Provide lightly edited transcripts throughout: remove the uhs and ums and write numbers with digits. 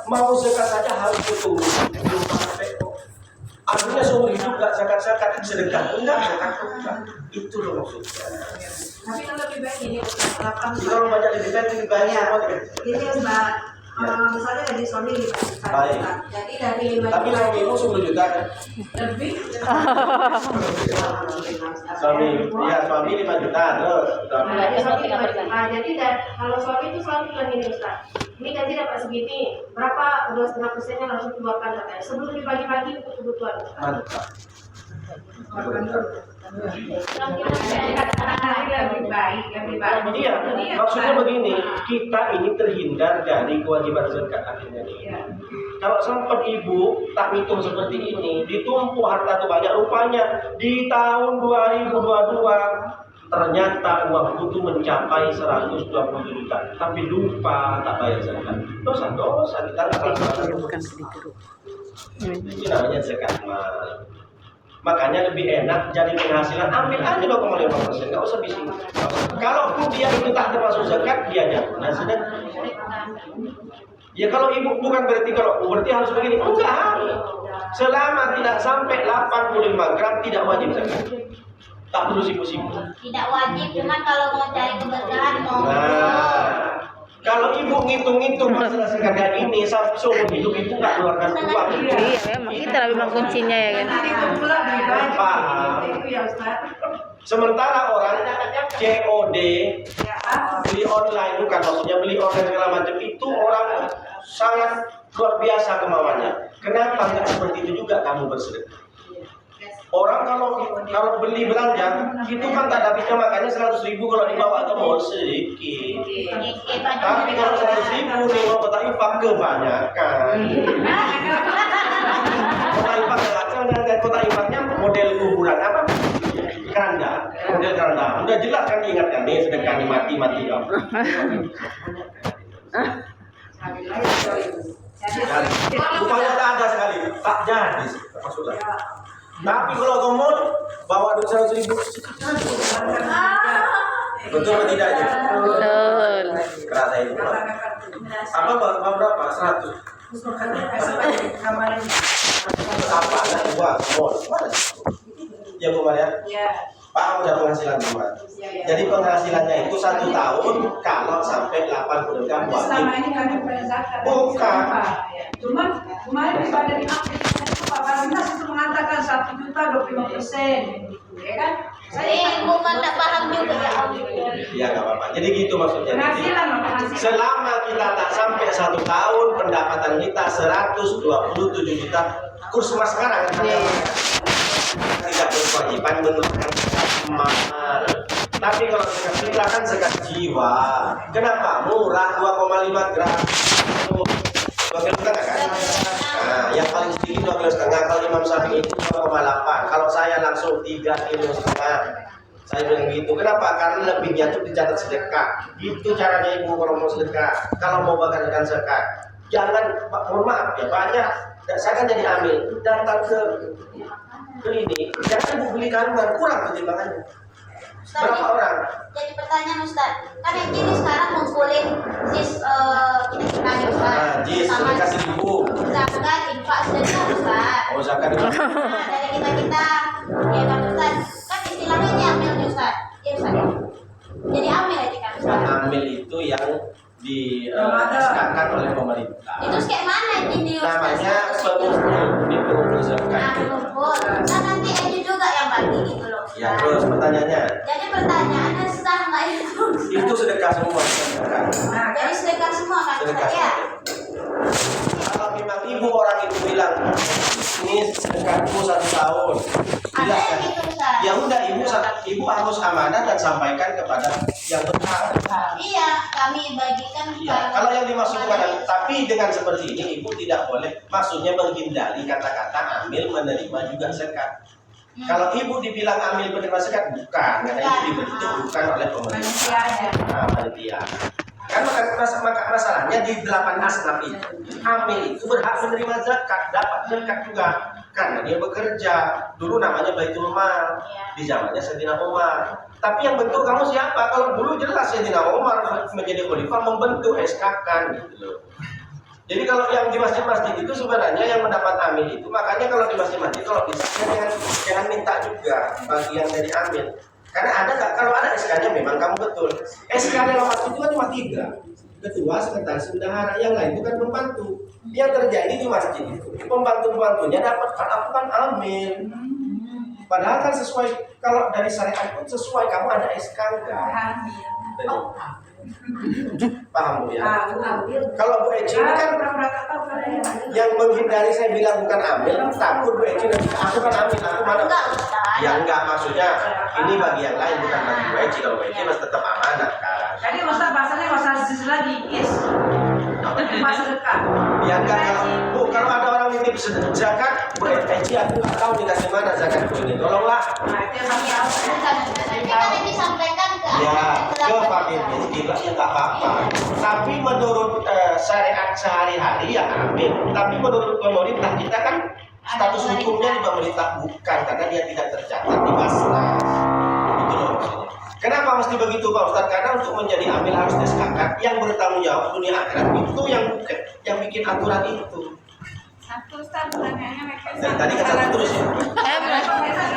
mau zakat saja harus betul. Artinya seumur hidup gak zakat sedekah enggak zakat enggak. Itu loh maksudnya. Tapi kalau lebih baik ini kalau banyak lebih baik ya. Ini Ustaz, misalnya gaji suami 5 juta. Baik. Jadi dari 5 Tapi juta suamimu 10 juta kan? lebih. Suami 5 juta terus. Jadi kalau suami itu selalu bilang gini Ustaz, ini gaji dapat segini, berapa 2,5% langsung keluarkan katanya sebelum dibagi-bagi untuk kebutuhan Ustaz. Mantap. Lebih baik. Iya, maksudnya begini, kita ini terhindar dari kewajiban zakat akhirnya. Kalau sempat ibu tak hitung seperti ini, ditumpuk harta itu banyak, rupanya di tahun 2022 ternyata uang itu mencapai 120 juta, tapi lupa tak bayar zakat. Dosa kita nggak lakukan. Ini namanya zakat mal. Makanya lebih enak jadi penghasilan ambil aja 2,5%, nggak usah bising. Kalau dia itu tak termasuk zakat, dia jangan. Nah, sedekah. Ya kalau ibu bukan berarti harus begini, enggak. Selama tidak sampai 85 gram tidak wajib zakat. Tak perlu sibuk-sibuk. Tidak wajib, cuman kalau mau cari keberkahan mau. Kalau ibu ngitung-ngitung masalah zakat ini sampai seumur hidup ibu nggak keluarkan uang. Iya, memang kita memang kuncinya ya kan. Paham. Sementara orang COD beli online, bukan maksudnya beli online segala macam, itu orang sangat luar biasa kemauannya. Kenapa nggak seperti itu juga kamu bersedekah? Orang kalau beli belanja itu kan tak habisnya, makanya 100.000 kalau dibawa ke mall sedikit. Tapi kalau 100.000 nih mau kota infak kebanyakan. Kota infaknya model kuburan apa? Model keranda. Udah jelas kan diingatkan nih sedekah nih mati kamu. Rupanya tak ada sekali, tak jadi maksudnya. Tapi kalau kamu bawa duit 100.000, betul atau tidak itu? Betul. Kerasa itu. Apa berapa? 100. Apa? Uang, mall. Ya Bu Maria? Iya. Pak udah penghasilan cuma. Jadi penghasilannya itu 1 tahun kalau sampai 80 gram wajib. Selama ini kami berzakat. Bukan. Cuman kemarin pada di Pak Barinas itu mengatakan 1.025%, ya kan? Bukan tak paham juga ya Om. Iya nggak apa-apa. Jadi gitu maksudnya. Penghasilan. Selama kita tak sampai 1 tahun, pendapatan kita 127 juta. Kurs emas sekarang tidak berkewajiban menurunkan mahal. Tapi kalau zakat fitrah kan zakat jiwa. Kenapa? Murah 2,5 gram. 2,5 kan? Nah, yang paling sedikit 2,5 kg. Kalau Imam Syafi'i itu 2,8. Kalau saya langsung 3,5 kg. Saya bilang gitu. Kenapa? Karena lebihnya itu dicatat sedekah. Itu caranya ibu kalau mau sedekah. Kalau mau bagikan zakat, jangan, mohon maaf ya, banyak. Saya kan jadi amil, datang ke ini, jangan ibu beli kandungan, kurang pertimbangannya. Berapa orang? Jadi pertanyaan Ustaz, kan yang gini sekarang ngumpulin kita Ustaz. Jis, sedekah 1.000. Zakat, infak, sedekah Ustaz. Oh zakat itu. Nah, dari kita, ya kan Ustaz, kan istilahnya ini amil nih Ustaz. Ya Ustaz. Jadi amil aja kan Ustaz. Amil itu yang disesuaikan oleh pemerintah. Itu kayak mana ini Ustaz? Namanya pengumpul di pengumpul zakat. Ngumpul. Nah nanti Eju juga yang bagi gitu loh. Ya terus pertanyaannya. Jadi pertanyaannya sah nggak itu? Itu sedekah semua. Jadi sedekah semua kan Sedekah Ustaz ya? Kalau memang ibu orang itu bilang ini sedekahku 1 tahun, Ada yang silakan. gitu Ustaz. Ya udah ibu harus amanah dan sampaikan kepada yang berhak. Iya, kami bagikan. Ya, kalau yang dimaksudkan, tapi dengan seperti ini ibu tidak boleh, maksudnya menghindari kata-kata amil menerima juga zakat. Kalau ibu dibilang amil menerima zakat, bukan, karena ibu dibentuk bukan oleh pemerintah. Panitia. Kan masalahnya di 8 asnaf itu, amil itu berhak menerima zakat, dapat zakat juga, karena dia bekerja. Dulu namanya Baitul Mal, di zamannya Sayyidina Umar. Tapi yang bentuk kamu siapa? Kalau dulu jelas Sayyidina Umar menjadi khalifah membentuk SK kan gitu loh. Jadi kalau yang di masjid-masjid itu sebenarnya yang mendapat amil itu, makanya kalau di masjid-masjid kalau bisa jangan minta juga bagian dari amil. Karena ada kalau ada SK-nya memang kamu betul. SK dalam masjid itu kan cuma 3. Ketua, sekretaris, bendahara, yang lain itu kan pembantu. Yang terjadi di masjid itu pembantu-pembantunya dapat aku kan amil. Padahal kan sesuai, kalau dari syariat pun sesuai, kamu ada SK enggak? Paham Bu ya? Kalau Bu Eci ini kan yang menghindari saya bilang bukan ambil, takut Bu Eci nanti aku kan ambil, aku mana? Ya enggak, maksudnya ini bagi yang lain bukan bagi Bu Eci. Kalau Bu Eci masih tetap amanah kan? Jadi Ustaz bahasanya nggak usah zis lagi, is. Pas sedekah. Ya enggak, kalau ada orang nitip zakat, Bu Eci aku nggak tahu dikasih mana zakatku ini, tolonglah. Nah, itu yang kami tahu. Nanti kan yang disampaikan ke Ya, ke fakir miskin ya nggak apa-apa. Tapi menurut syariat sehari-hari ya ambil. Tapi menurut pemerintah kita kan status hukumnya di pemerintah bukan, karena dia tidak tercatat di Basnas. Itu loh maksudnya. Kenapa mesti begitu Pak Ustadz? Karena untuk menjadi amil harus disekat. Yang bertanggung jawab dunia akhirat itu yang bikin aturan itu. Satu Ustaz, pertanyaannya mereka Dari tadi kan satu terus ya.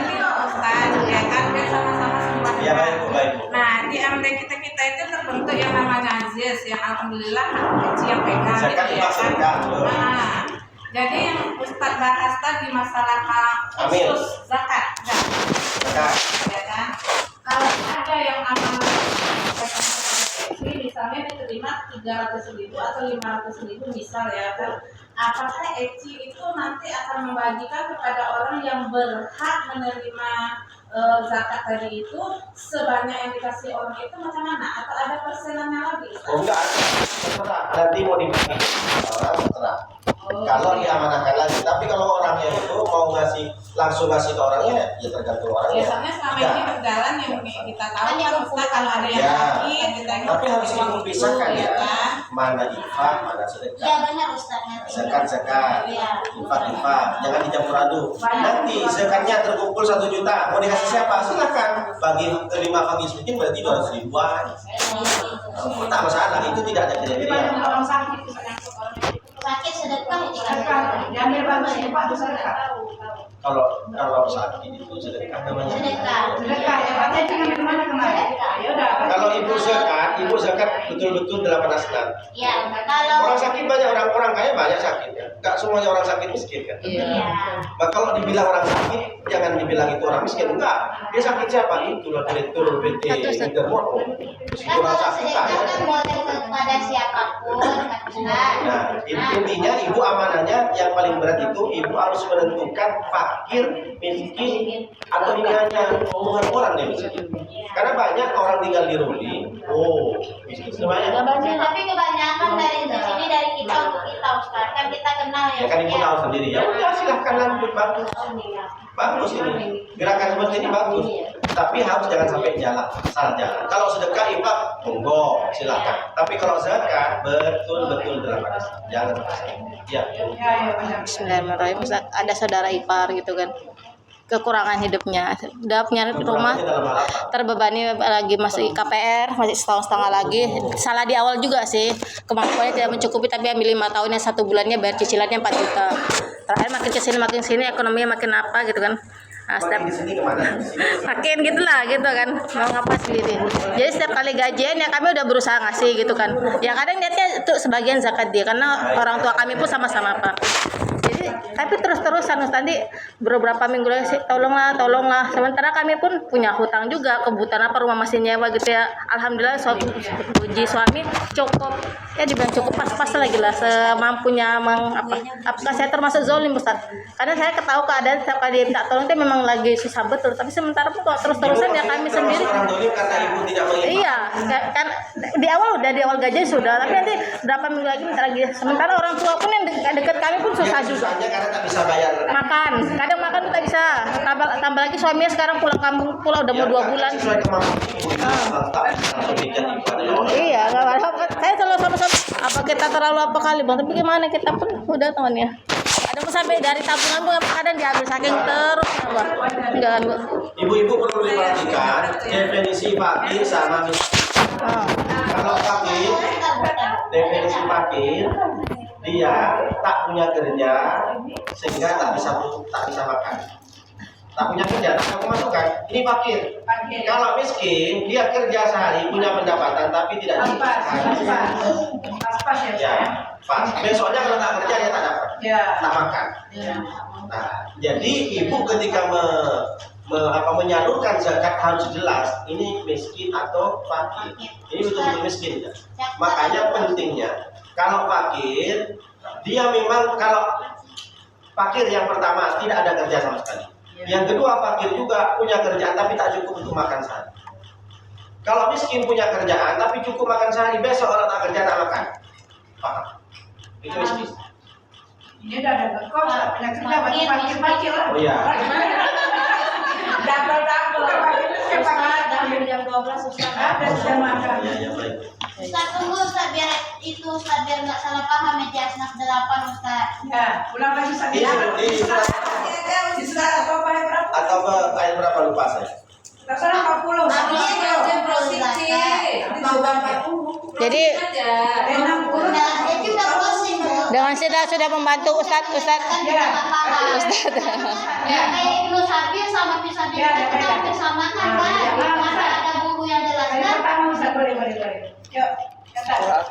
ini loh Ustaz, ya kan biar sama-sama semua. Ya baik Bu, baik Bu. Nah, di amdek kita itu terbentuk yang namanya aziz, yang alhamdulillah kecil yang pegang Zakat gitu ya itu kan. zakat. Nah, jadi yang Ustaz bahas tadi masalah Amil. khusus zakat, Zakat. ya kan? Kalau ada yang amanah misalnya diterima 300.000 atau 500.000 misal ya kan, apakah Eci itu nanti akan membagikan kepada orang yang berhak menerima zakat tadi itu sebanyak yang dikasih orang itu macam mana, atau ada persenannya lagi? Oh enggak, terserah. Nanti mau dibagi orang terserah. Kalau diamanahkan lagi, tapi kalau orangnya itu mau langsung ngasih ke orangnya, ya tergantung orangnya. Biasanya selama ini berjalan yang kita tahu kan Ustaz, kalau ada yang Ya, sakit, kita tapi harus dipisahkan ya. kan? Mana infak, mana sedekah. Iya benar Ustaz nanti. Zakat, Iya. infak, jangan dicampur aduk. Nanti zakatnya terkumpul 1 juta, mau dikasih siapa? Silakan. Bagi terima fakir miskin berarti 200 ribuan. Tak masalah, itu tidak ada kriteria. Orang sakit misalnya Sakit sedekah ya diambil bagusnya Pak itu sedekah. Kalau sakit itu sedekah namanya. sedekah. Ya Pak, saya ngambil mana kemarin? Ya udah. Kalau ibu zakat betul-betul dalam asnan. Ya, kalau Orang sakit banyak, orang kaya banyak sakitnya. Enggak semuanya orang sakit miskin kan. iya. Nah, kalau dibilang orang sakit, jangan dibilang itu orang miskin. Enggak. Dia sakit siapa? Itulah direktur PT Intermot. Kan Orang kalau sakit sedekah kaya. kan boleh kepada siapapun kan Ustaz. Nah, intinya ibu amanahnya yang paling berat itu ibu harus menentukan fakir, miskin, atau ini hanya omongan orang yang miskin. Karena banyak orang tinggal di Ruli, miskin semuanya. Tapi kebanyakan dari sini dari kita untuk kita Ustaz. Kan kita kenal ya. Ya kan ibu tahu sendiri. Ya udah silahkan lanjut, bagus. Bagus ini. Gerakan seperti ini bagus. Tapi harus jangan sampai salah jalan. Kalau sedekah infak, monggo silakan. Tapi kalau zakat betul-betul dalam batas. Jangan sampai. Ya. Bismillahirrahmanirrahim. Ustaz, ada saudara ipar gitu kan, kekurangan hidupnya, udah punya rumah, Kekurangannya dalam hal apa? terbebani lagi masih KPR, masih setahun lagi. Salah di awal juga sih, kemampuannya tidak mencukupi, tapi ambil 5 tahun yang 1 bulannya bayar cicilannya 4 juta. Terakhir makin kesini ekonominya makin apa gitu kan. Nah, setiap Di sini kemana? Di sini. makin gitulah gitu kan, mau ngapa sendiri. Jadi setiap kali gajian ya kami udah berusaha ngasih gitu kan. Ya kadang niatnya itu sebagian zakat dia, karena orang tua kami pun sama-sama Pak. Jadi tapi terus-terusan tadi beberapa minggu lagi sih tolonglah. Sementara kami pun punya hutang juga, kebutuhan apa, rumah masih nyewa gitu ya. Alhamdulillah puji suami cukup. Ya dibilang cukup pas-pas lagi lah, semampunya apakah saya termasuk zolim Ustaz? Karena saya ketahui keadaan setiap kali minta tolong itu memang lagi susah betul, tapi sementara pun kalau terus-terusan ya kami sendiri. Orang dolim karena ibu tidak mengimpak. Iya, kan di awal gaji sudah, tapi nanti berapa minggu lagi minta lagi. Sementara orang tua pun yang dekat kami pun susah juga. Susahnya karena tak bisa bayar. Kadang makan tuh tak bisa. Tambah lagi suaminya sekarang pulang kampung pula udah mau 2 bulan. Sesuai kemampuan ibu itu langsung dijadi pada orang. Iya, nggak apa-apa. Saya selalu sama-sama. Apa kita terlalu apa kali bang? Tapi gimana kita pun udah tahun ya. Ada pun sampai dari tabungan pun kadang diambil saking terus ya bang. Enggak Bu. Ibu-ibu perlu diperhatikan definisi fakir sama miskin. Kalau fakir, definisi fakir dia tak punya kerja sehingga tak bisa makan. Tak punya kerja, tak punya pemasukan. Ini fakir. Kalau miskin, dia kerja sehari punya pendapatan tapi tidak Pas ya. ya, pas. Besoknya kalau tak kerja dia tak dapat, Ya. tak makan. Ya. Nah, jadi ibu ketika menyalurkan zakat harus jelas ini miskin atau fakir. Ini betul-betul miskin ya. Makanya pentingnya kalau fakir dia memang kalau fakir yang pertama tidak ada kerja sama sekali. Yang kedua fakir juga punya kerjaan tapi tak cukup untuk makan sehari. Kalau miskin punya kerjaan tapi cukup makan sehari, besok orang tak kerja tak makan. Paham? Itu miskin. Ini udah ada kok, punya kerja bagi fakir lah. Oh iya. Double Ustaz, dari jam 12 Ustaz. Ada sudah makan. Ya, baik. Ustaz tunggu Ustaz biar nggak salah paham ya Asnaf 8 Ustaz. Ya, ulang lagi Ini di surat apa ayat berapa? atau ayat berapa lupa saya? Terserah 40. Jadi Udah, itu udah closing loh. dengan sudah membantu Ustadz. Kan kita nggak paham. Ya, kayak Ibnu Sabir sama Fisabir kan kita hampir sama kan, Pak. Masa ada buku yang jelaskan. Pertama Ustaz, boleh. Yuk, kata.